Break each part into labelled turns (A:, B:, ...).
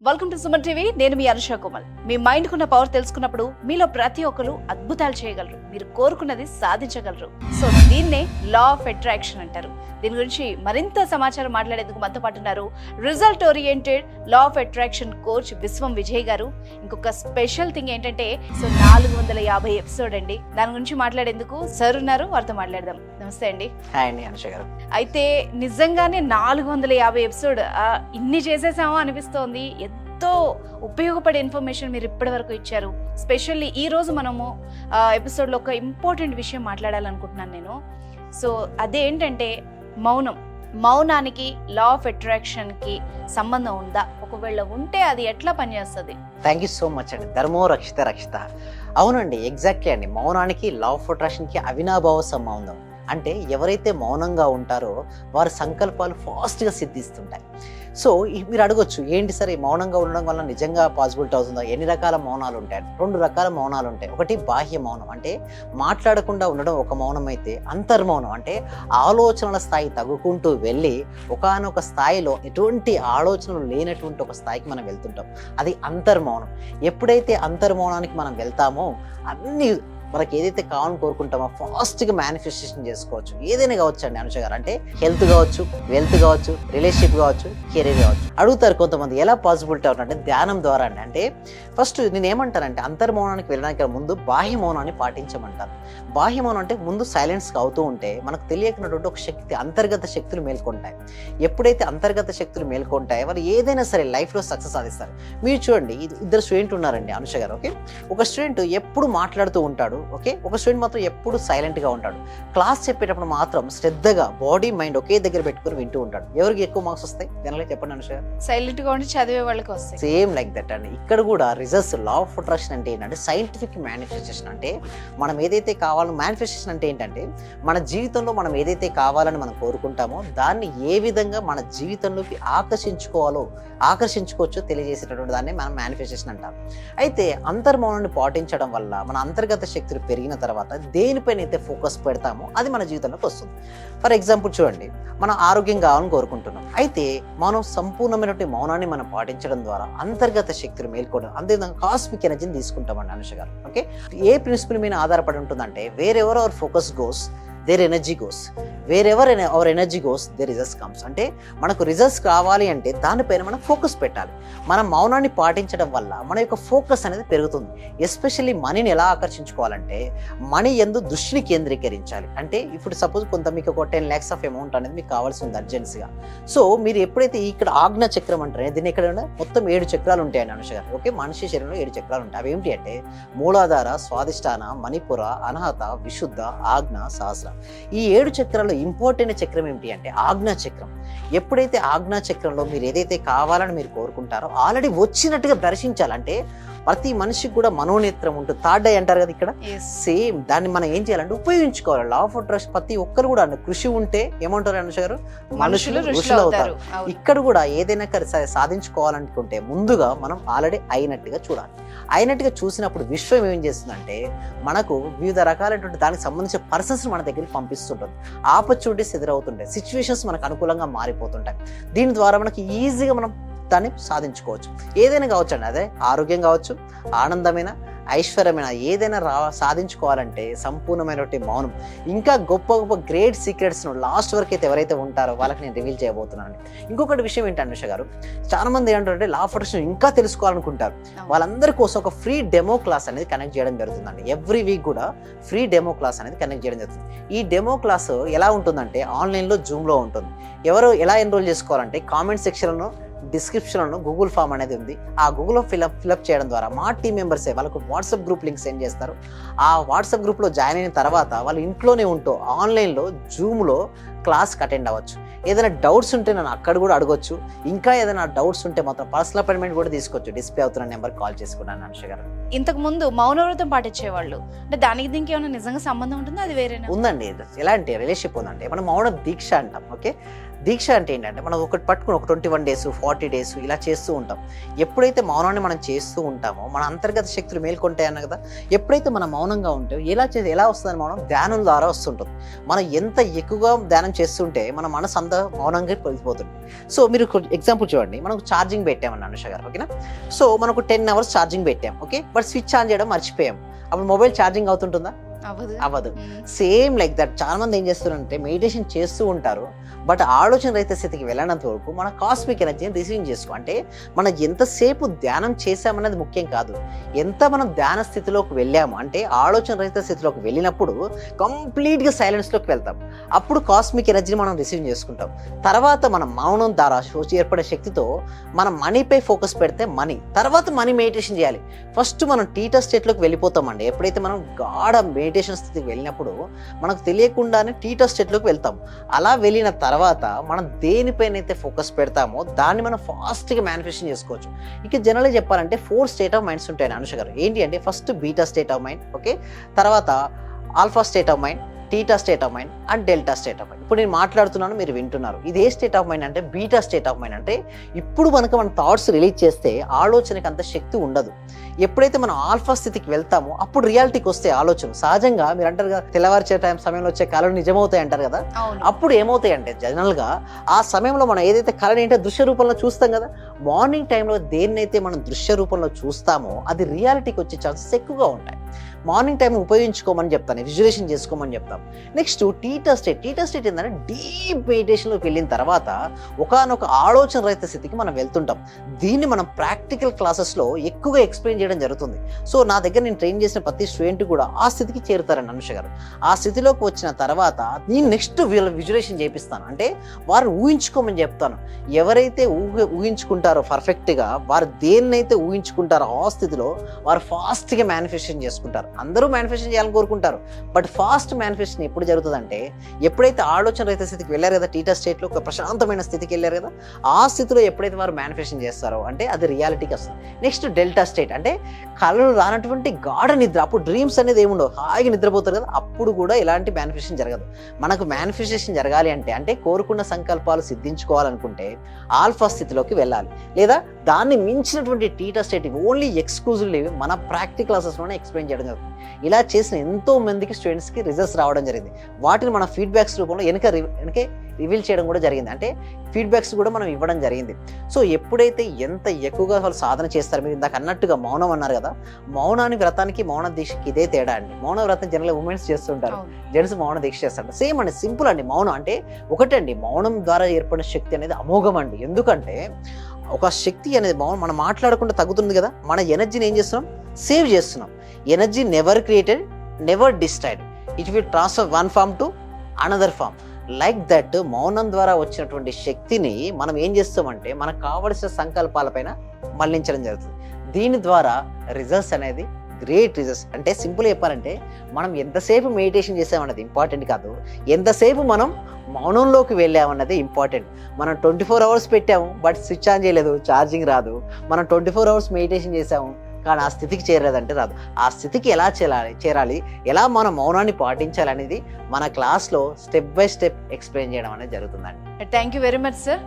A: Welcome to Suman TV. నేను మీ అనుష కోమల్. మీ mind కున్న power తెలుసుకున్నప్పుడు మీలో ప్రతి ఒక్కరు అద్భుతాలు చేయగలరు, మీరు కోరుకున్నది సాధించగలరు. సో దీన్నే లా ఆఫ్ అట్రాక్షన్ అంటారు. దీని గురించి మరింత సమాచారం మాట్లాడేందుకు మనతో పాటు ఉన్నారు result oriented law of attraction coach విశ్వం విజయ్ గారు. ఇంకొక స్పెషల్ థింగ్ ఏంటంటే 450 ఎపిసోడ్ అండి. దాని గురించి మాట్లాడేందుకు సార్ ఉన్నారు, వారితో మాట్లాడదాం. నమస్తే అండి.
B: హాయ్ అండి అనుష గారు.
A: అయితే నిజంగానే 450 ఎపిసోడ్ ఇన్ని చేసేసామో అనిపిస్తోంది. ఎంతో ఉపయోగపడే ఇన్ఫర్మేషన్ మీరు ఇప్పటి వరకు ఇచ్చారు. స్పెషల్లీ ఈ రోజు మనము ఎపిసోడ్లో ఒక ఇంపార్టెంట్ విషయం మాట్లాడాలనుకుంటున్నాను నేను. సో అదేంటంటే మౌనానికి లా ఆఫ్ అట్రాక్షన్కి సంబంధం ఉందా? ఒకవేళ ఉంటే అది ఎట్లా పనిచేస్తుంది?
B: థ్యాంక్ యూ సో మచ్ అండి. ధర్మో రక్షిత రక్షిత. అవునండి, ఎగ్జాక్ట్లీ అండి. మౌనానికి లా ఆఫ్ అట్రాక్షన్కి అవినాభావ సంబంధం. అంటే ఎవరైతే మౌనంగా ఉంటారో వారి సంకల్పాలు ఫాస్ట్గా సిద్ధిస్తుంటాయి. సో మీరు అడగొచ్చు, ఏంటి సరే మౌనంగా ఉండడం వల్ల నిజంగా పాసిబిలిటీ అవుతుందా? ఎన్ని రకాల మౌనాలు ఉంటాయి? 2 రకాల మౌనాలు ఉంటాయి. ఒకటి బాహ్య మౌనం, అంటే మాట్లాడకుండా ఉండడం ఒక మౌనం అయితే, అంతర్మౌనం అంటే ఆలోచనల స్థాయి తగ్గుకుంటూ వెళ్ళి ఒకానొక స్థాయిలో ఎటువంటి ఆలోచనలు లేనటువంటి ఒక స్థాయికి మనం వెళ్తుంటాం. అది అంతర్మౌనం. ఎప్పుడైతే అంతర్మౌనానికి మనం వెళ్తామో అన్ని మనకి ఏదైతే కావాలని కోరుకుంటామో ఫాస్ట్గా మేనిఫెస్టేషన్ చేసుకోవచ్చు. ఏదైనా కావచ్చు అండి అనుష గారు. అంటే హెల్త్ కావచ్చు, వెల్త్ కావచ్చు, రిలేషన్షిప్ కావచ్చు, కెరీర్ కావచ్చు. అడుగుతారు కొంతమంది ఎలా పాసిబిలిటీ అవుతుందంటే ధ్యానం ద్వారా అండి. అంటే ఫస్ట్ నేను ఏమంటానంటే అంతర్మౌనానికి వెళ్ళడానికి ముందు బాహ్య మౌనాన్ని పాటించమంటాను. బాహ్య మౌనం అంటే ముందు సైలెన్స్గా అవుతూ ఉంటే మనకు తెలియకున్నటువంటి ఒక శక్తి, అంతర్గత శక్తులు మేల్కొంటాయి. ఎప్పుడైతే అంతర్గత శక్తులు మేల్కొంటాయో వాళ్ళు ఏదైనా సరే లైఫ్లో సక్సెస్ సాధిస్తారు. మీరు చూడండి, 2 స్టూడెంట్ ఉన్నారండి అనుష గారు. ఓకే, ఒక స్టూడెంట్ ఎప్పుడు మాట్లాడుతూ ఉంటాడు, ఓకే, ఒక స్టూడెంట్ మాత్రం ఎప్పుడు సైలెంట్గా ఉంటాడు. క్లాస్ చెప్పేటప్పుడు మాత్రం శ్రద్ధగా బాడీ మైండ్ ఒకే దగ్గర పెట్టుకుని వింటూ ఉంటాడు. ఎవరికి ఎక్కువ మార్క్స్ వస్తాయి జనరల్గా చెప్పండి అనుష గారు?
A: సైలెంట్గా ఉండి చదివే వాళ్ళకి వస్తాయి.
B: సేమ్ లైక్ దట్ అండి. ఇక్కడ కూడా రిజల్ట్స్ లా ఆఫ్ అట్రాక్షన్ అంటే ఏంటంటే సైంటిఫిక్ మేనిఫెస్టేషన్. అంటే మనం ఏదైతే కావాలో, మేనిఫెస్టేషన్ అంటే ఏంటంటే మన జీవితంలో మనం ఏదైతే కావాలని మనం కోరుకుంటామో దాన్ని ఏ విధంగా మన జీవితంలోకి ఆకర్షించుకోవచ్చో తెలియజేసేటటువంటి దాన్ని మనం మేనిఫెస్టేషన్ అంటాం. అయితే అంతర్మౌనాన్ని పాటించడం వల్ల మన అంతర్గత శక్తులు పెరిగిన తర్వాత దేనిపైన అయితే ఫోకస్ పెడతామో అది మన జీవితంలోకి వస్తుంది. ఫర్ ఎగ్జాంపుల్ చూడండి, మనం ఆరోగ్యం కావాలని కోరుకుంటున్నాం. అయితే మనం సంపూర్ణమైనటువంటి మౌనాన్ని మనం పాటించడం ద్వారా అంతర్గత శక్తులు మేల్కోవడం, అంతేవిధంగా కాస్మిక్ ఎనర్జీని తీసుకుంటామండి అనుష గారు. ఓకే, ఏ ప్రిన్సిపల్ మీద ఆధారపడి ఉంటుందంటే wherever our focus goes there energy goes, wherever our energy goes there results comes. అంటే మనకు రిజల్ట్స్ కావాలి అంటే దానిపైన మనం ఫోకస్ పెట్టాలి. మనం మౌనాన్ని పాటించడం వల్ల మన యొక్క ఫోకస్ అనేది పెరుగుతుంది. ఎస్పెషల్లీ మనీని ఎలా ఆకర్షించుకోవాలంటే మనీ యందు దృష్టిని కేంద్రీకరించాలి. అంటే ఇప్పుడు సపోజ్ మీకు ఒక 10 lakhs ఆఫ్ అమౌంట్ అనేది మీకు కావాల్సి ఉంది అర్జెన్సీగా. సో మీరు ఎప్పుడైతే ఇక్కడ ఆజ్ఞా చక్రం అంటారు, దీన్ని ఇక్కడ మొత్తం 7 చక్రాలు ఉంటాయండి అనుష గారు. ఓకే, మనిషి శరీరంలో 7 చక్రాలు ఉంటాయి. అవి ఏమిటి అంటే మూలాధార, స్వాదిష్టాన, మణిపుర, అనాహత, విశుద్ధ, ఆజ్ఞ, సహస్ర. ఈ 7 చక్రాల్లో ఇంపార్టెంట్ చక్రం ఏమిటి అంటే ఆజ్ఞా చక్రం. ఎప్పుడైతే ఆజ్ఞా చక్రంలో మీరు ఏదైతే కావాలని మీరు కోరుకుంటారో ఆల్రెడీ వచ్చినట్టుగా దర్శించాలంటే ప్రతి మనిషికి కూడా మనోనేత్రం ఉంటుంది, థర్డ్ ఐ అంటారు కదా ఇక్కడ. సేమ్ దాన్ని మనం ఏం చేయాలంటే ఉపయోగించుకోవాలి. లా ఆఫ్ అట్రాక్షన్ ప్రతి ఒక్కరు కూడా కృషి ఉంటే ఏమంటారు అనుష గారు, మనుషులు ఋషులు అవుతారు. ఇక్కడ కూడా ఏదైనా సాధించుకోవాలనుకుంటే ముందుగా మనం ఆల్రెడీ అయినట్టుగా చూడాలి. అయినట్టుగా చూసినప్పుడు విశ్వం ఏం చేస్తుందంటే మనకు వివిధ రకాలైనటువంటి దానికి సంబంధించిన పర్సన్స్ మన దగ్గరికి పంపిస్తుంటుంది. ఆపర్చునిటీస్ ఎదురవుతుంటాయి, సిచ్యువేషన్స్ మనకు అనుకూలంగా మారిపోతుంటాయి. దీని ద్వారా మనకి ఈజీగా మనం దాన్ని సాధించుకోవచ్చు. ఏదైనా కావచ్చు అండి, అదే ఆరోగ్యం కావచ్చు, ఆనందమైన, ఐశ్వర్యమైన ఏదైనా సాధించుకోవాలంటే సంపూర్ణమైనటువంటి మౌనం. ఇంకా గొప్ప గొప్ప గ్రేట్ సీక్రెట్స్ను లాస్ట్ వరకు అయితే ఎవరైతే ఉంటారో వాళ్ళకి నేను రివీల్ చేయబోతున్నాను. ఇంకొకటి విషయం ఏంటి అనుష గారు, చాలా మంది ఏంటంటే లా ఆఫ్ అట్రాక్షన్ ఇంకా తెలుసుకోవాలనుకుంటారు. వాళ్ళందరి కోసం ఒక ఫ్రీ డెమో క్లాస్ అనేది కనెక్ట్ చేయడం జరుగుతుందండి. ఎవ్రీ వీక్ కూడా ఫ్రీ డెమో క్లాస్ అనేది కనెక్ట్ చేయడం జరుగుతుంది. ఈ డెమో క్లాస్ ఎలా ఉంటుందంటే ఆన్లైన్లో జూమ్లో ఉంటుంది. ఎవరు ఎలా ఎన్రోల్ చేసుకోవాలంటే కామెంట్ సెక్షన్లో, డిస్క్రిప్షన్లో గూగుల్ ఫామ్ అనేది ఉంది. ఆ గూగుల్లో ఫిలప్ చేయడం ద్వారా మా టీం మెంబర్సే వాళ్ళకు వాట్సాప్ గ్రూప్ లింక్ సెండ్ చేస్తారు. ఆ వాట్సాప్ గ్రూప్లో జాయిన్ అయిన తర్వాత వాళ్ళు ఇంట్లోనే ఉంటూ ఆన్లైన్లో జూమ్లో క్లాస్కి అటెండ్ అవ్వచ్చు. ఏదైనా డౌట్స్ ఉంటే నన్ను అక్కడ కూడా అడగొచ్చు. ఇంకా ఏదైనా డౌట్స్ ఉంటే మాత్రం పర్సనల్ అపాయింట్మెంట్ కూడా తీసుకోవచ్చు. డిస్ప్లే అవుతున్న నెంబర్ కాల్ చేసుకున్నాను అనుష గారు.
A: ఇంతకు ముందు మౌనవ్రతం పాటించేవాళ్ళు, అంటే దానికి దీనికి ఏమైనా నిజంగా సంబంధం ఉంటుందా? అది వేరేనా?
B: ఉందండి. ఎలాంటి రిలేషన్షిప్ ఉందంటే మనం మౌన దీక్ష అంటాం. ఓకే, దీక్ష అంటే ఏంటంటే మనం ఒకటి పట్టుకుని ఒక 21 days 40 days ఇలా చేస్తూ ఉంటాం. ఎప్పుడైతే మౌనాన్ని మనం చేస్తూ ఉంటామో మన అంతర్గత శక్తులు మేల్కొంటాయన్న కదా. ఎప్పుడైతే మనం మౌనంగా ఉంటే ఎలా వస్తుందని మౌనం ధ్యానం ద్వారా వస్తుంటుంది. మనం ఎంత ఎక్కువగా ధ్యానం చేస్తుంటే మన మనసు అంత మౌనంగా వెళ్ళిపోతుంది. సో మీరు ఎగ్జాంపుల్ చూడండి, మనకు ఛార్జింగ్ పెట్టామని అనుష గారు, ఓకేనా. సో మనకు 10 hours ఛార్జింగ్ పెట్టాం, ఓకే. బట్ స్విచ్ ఆన్ చేయడం మర్చిపోయాం. అప్పుడు మొబైల్ ఛార్జింగ్ అవుతుంటుందా? అవ్వదు. సేమ్ లైక్ దట్ చాలా మంది ఏం చేస్తారంటే మెడిటేషన్ చేస్తూ ఉంటారు, బట్ ఆలోచన రహిత స్థితికి వెళ్ళినంత వరకు మన కాస్మిక్ ఎనర్జీని రిసీవ్ చేసుకో. అంటే మనం ఎంతసేపు ధ్యానం చేసామన్నది ముఖ్యం కాదు, ఎంత మనం ధ్యాన స్థితిలోకి వెళ్ళాము అంటే ఆలోచన రహిత స్థితిలోకి వెళ్ళినప్పుడు కంప్లీట్గా సైలెన్స్లోకి వెళ్తాం. అప్పుడు కాస్మిక్ ఎనర్జీని మనం రిసీవ్ చేసుకుంటాం. తర్వాత మనం మౌనం ద్వారా ఏర్పడే శక్తితో మనం మనీపై ఫోకస్ పెడితే తర్వాత మనీ మెడిటేషన్ చేయాలి. ఫస్ట్ మనం టీటా స్టేట్లోకి వెళ్ళిపోతామండి. ఎప్పుడైతే మనం గాఢ మెడిటేషన్ స్థితికి వెళ్ళినప్పుడు మనకు తెలియకుండానే టీటా స్టేట్లోకి వెళ్తాం. అలా వెళ్ళిన తర్వాత మనం దేనిపైన అయితే ఫోకస్ పెడతామో దాన్ని మనం ఫాస్ట్గా మేనిఫెస్టేషన్ చేసుకోవచ్చు. ఇక జనరల్గా చెప్పాలంటే 4 స్టేట్ ఆఫ్ మైండ్స్ ఉంటాయి అనుష గారు. ఏంటి అంటే first beta state of mind, okay. తర్వాత alpha state of mind, theta state of mind and delta state of mind. ఇప్పుడు నేను మాట్లాడుతున్నాను, మీరు వింటున్నారు. ఇది ఏ స్టేట్ ఆఫ్ మైండ్ అంటే బీటా స్టేట్ ఆఫ్ మైండ్. అంటే ఇప్పుడు కనుక మన థాట్స్ రిలీజ్ చేస్తే ఆలోచనకి అంత శక్తి ఉండదు. ఎప్పుడైతే మనం ఆల్ఫా స్థితికి వెళ్తామో అప్పుడు రియాలిటీకి వస్తే ఆలోచన సహజంగా మీరు అంటారు కదా, తెల్లవారిచే సమయంలో వచ్చే కళలు నిజమవుతాయి అంటారు కదా. అప్పుడు ఏమవుతాయి అంటే జనరల్గా ఆ సమయంలో మనం ఏదైతే కళని ఏంటో దృశ్య రూపంలో చూస్తాం కదా, మార్నింగ్ టైంలో దేన్నైతే మనం దృశ్య రూపంలో చూస్తామో అది రియాలిటీకి వచ్చే ఛాన్సెస్ ఎక్కువగా ఉంటాయి. మార్నింగ్ టైం ఉపయోగించుకోమని చెప్తాను, విజువలైజేషన్ చేసుకోమని చెప్తాం. నెక్స్ట్ టీటా స్టేట్ ఏంటంటే డీప్ మెడిటేషన్లోకి వెళ్ళిన తర్వాత ఒకానొక ఆలోచన రహిత స్థితికి మనం వెళ్తుంటాం. దీన్ని మనం ప్రాక్టికల్ క్లాసెస్లో ఎక్కువగా ఎక్స్ప్లెయిన్ చేయడం జరుగుతుంది. సో నా దగ్గర నేను ట్రైన్ చేసిన ప్రతి స్టూడెంట్ కూడా ఆ స్థితికి చేరుతారండి అనుష గారు. ఆ స్థితిలోకి వచ్చిన తర్వాత నేను నెక్స్ట్ విజువలైజేషన్ చేపిస్తాను, అంటే వారు ఊహించుకోమని చెప్తాను. ఎవరైతే ఊహించుకుంటారో పర్ఫెక్ట్గా, వారు దేన్నైతే ఊహించుకుంటారో ఆ స్థితిలో వారు ఫాస్ట్గా మేనిఫెస్టేషన్ చేసుకుంటారు. అందరూ మేనిఫెస్టేషన్ చేయాలని కోరుకుంటారు, బట్ ఫాస్ట్ మేనిఫెస్టేషన్ ఎప్పుడు జరుగుతుందంటే ఎప్పుడైతే ఆలోచన రహిత స్థితికి వెళ్ళారు కదా, టీటా స్టేట్లో ఒక ప్రశాంతమైన స్థితికి వెళ్ళారు కదా, ఆ స్థితిలో ఎప్పుడైతే వారు మేనిఫెస్టేషన్ చేస్తారో అంటే అది రియాలిటీకి వస్తుంది. నెక్స్ట్ డెల్టా స్టేట్ అంటే కళలు రానటువంటి గాఢ నిద్ర. అప్పుడు డ్రీమ్స్ అనేది ఏముండవు, హాయిగా నిద్రపోతారు కదా, అప్పుడు కూడా ఎలాంటి మేనిఫెస్టేషన్ జరగదు. మనకు మేనిఫెస్టేషన్ జరగాలి అంటే కోరుకున్న సంకల్పాలు సిద్ధించుకోవాలనుకుంటే ఆల్ఫా స్థితిలోకి వెళ్ళాలి, లేదా దాన్ని మించినటువంటి టీటా స్టేట్ ఓన్లీ ఎక్స్క్లూజివ్లీ మన ప్రాక్టికల్ క్లాసెస్లోనే ఎక్స్ప్లెయిన్ చేయడం జరుగుతుంది. ఇలా చేసిన ఎంతో మందికి స్టూడెంట్స్కి రిజల్ట్స్ రావడం జరిగింది. వాటిని మన ఫీడ్బ్యాక్స్ రూపంలో వెనకే రివీల్ చేయడం కూడా జరిగింది, అంటే ఫీడ్బ్యాక్స్ కూడా మనం ఇవ్వడం జరిగింది. సో ఎప్పుడైతే ఎంత ఎక్కువగా వాళ్ళు సాధన చేస్తారు, మీరు ఇందాక అన్నట్టుగా మౌనం అన్నారు కదా, మౌనాన్ని వ్రతానికి మౌన దీక్షకి ఇదే తేడా అండి. మౌన వ్రతం జనరల్గా ఉమెన్స్ చేస్తుంటారు, జెంట్స్ మౌన దీక్ష చేస్తారు. సేమ్ అండి, సింపుల్ అండి. మౌనం అంటే ఒకటండి, మౌనం ద్వారా ఏర్పడిన శక్తి అనేది అమోఘం అండి. ఎందుకంటే ఒక శక్తి అనేది మనం మాట్లాడకుండా తగ్గుతుంది కదా, మన ఎనర్జీని ఏం చేస్తున్నాం, సేవ్ చేస్తున్నాం. Energy never created, never destroyed, it will transfer one form to another form. Like that మౌనం ద్వారా వచ్చినటువంటి శక్తిని మనం ఏం చేస్తామంటే మనకు కావలసిన సంకల్పాలపైన మళ్లించడం జరుగుతుంది. దీని ద్వారా రిజల్ట్స్ అనేది గ్రేట్ రిజల్ట్స్. అంటే సింపుల్ చెప్పాలంటే మనం ఎంతసేపు మెడిటేషన్ చేసామన్నది ఇంపార్టెంట్ కాదు, ఎంతసేపు మనం మౌనంలోకి వెళ్ళామన్నది ఇంపార్టెంట్. మనం 24 hours పెట్టాము బట్ స్విచ్ ఆన్ చేయలేదు, ఛార్జింగ్ రాదు. మనం 24 hours మెడిటేషన్ చేసాము కానీ ఆ స్థితికి చేరలేదంటే రాదు. ఆ స్థితికి ఎలా చేరాలి, ఎలా మనం మౌనాన్ని పాటించాలి అనేది మన క్లాస్లో స్టెప్ బై స్టెప్ ఎక్స్ప్లెయిన్ చేయడం అనేది జరుగుతుందండి.
A: Thank you very much sir.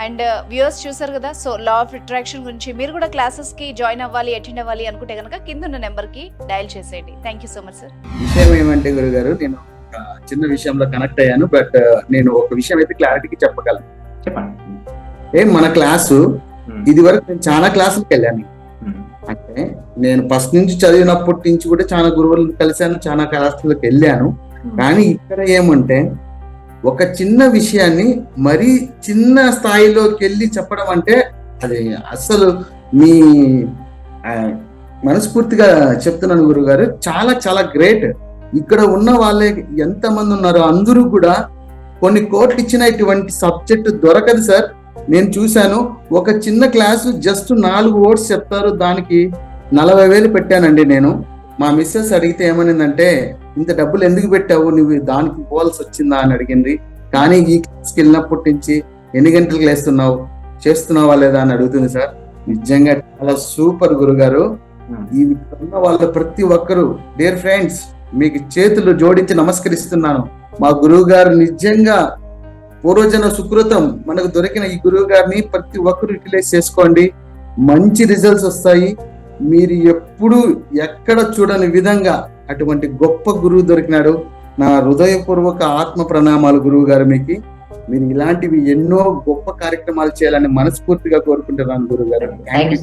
A: And viewers చూసారు కదా, సో లా ఆఫ్ అట్రాక్షన్ గురించి మీరు కూడా క్లాసెస్కి జాయిన్ అవ్వాలి, అటెండ్ అవ్వాలి అనుకుంటే కనుక కింద ఉన్న నెంబర్కి డయల్ చేసేయండి. Thank you so much sir.
C: విషయం ఏమంటే గురుగారు, నేను చిన్న విషయంలో కనెక్ట్ అయ్యాను, బట్ నేను ఒక విషయం అయితే క్లారిటీకి చెప్పగలను. చెప్పండి. మన క్లాసు ఇది వరకు నేను చాలా క్లాసులకు వెళ్ళాను. అంటే నేను ఫస్ట్ నుంచి చదివినప్పటి నుంచి కూడా చాలా గురువులను కలిశాను, చాలా క్లాసులకు వెళ్ళాను. కానీ ఇక్కడ ఏమంటే ఒక చిన్న విషయాన్ని మరీ చిన్న స్థాయిలోకి వెళ్ళి చెప్పడం అంటే అది అసలు మీ మనస్ఫూర్తిగా చెప్తున్నాను గురుగారు, చాలా చాలా గ్రేట్. ఇక్కడ ఉన్న వాళ్ళే ఎంతమంది ఉన్నారో అందరూ కూడా కొన్ని కోట్లు ఇచ్చిన ఇటువంటి సబ్జెక్ట్ దొరకదు సార్. నేను చూశాను, ఒక చిన్న క్లాసు జస్ట్ 4 words చెప్తారు, దానికి 40,000 పెట్టానండి నేను. మా మిస్సెస్ అడిగితే ఏమనిందంటే, ఇంత డబ్బులు ఎందుకు పెట్టావు, నువ్వు దానికి పోవాల్సి వచ్చిందా అని అడిగింది. కానీ ఈ క్లాస్కి వెళ్ళినప్పటి నుంచి ఎన్ని గంటలకు లేస్తున్నావు, చేస్తున్నావా లేదా అని అడుగుతుంది సార్. నిజంగా చాలా సూపర్ గురుగారు. ఈ ఉన్న వాళ్ళ ప్రతి ఒక్కరు, డియర్ ఫ్రెండ్స్, మీకు చేతులు జోడించి నమస్కరిస్తున్నాను. మా గురువు గారు నిజంగా పూర్వజన సుకృతం మనకు దొరికిన ఈ గురువు గారిని ప్రతి ఒక్కరు యూటిలైజ్ చేసుకోండి, మంచి రిజల్ట్స్ వస్తాయి. మీరు ఎప్పుడు ఎక్కడ చూడని విధంగా అటువంటి గొప్ప గురువు దొరికినాడు. నా హృదయపూర్వక ఆత్మ ప్రణామాలు గురువు గారు మీకు. మీరు ఇలాంటివి ఎన్నో గొప్ప కార్యక్రమాలు చేయాలని మనస్ఫూర్తిగా కోరుకుంటున్నాను గురువు గారు. Thank you.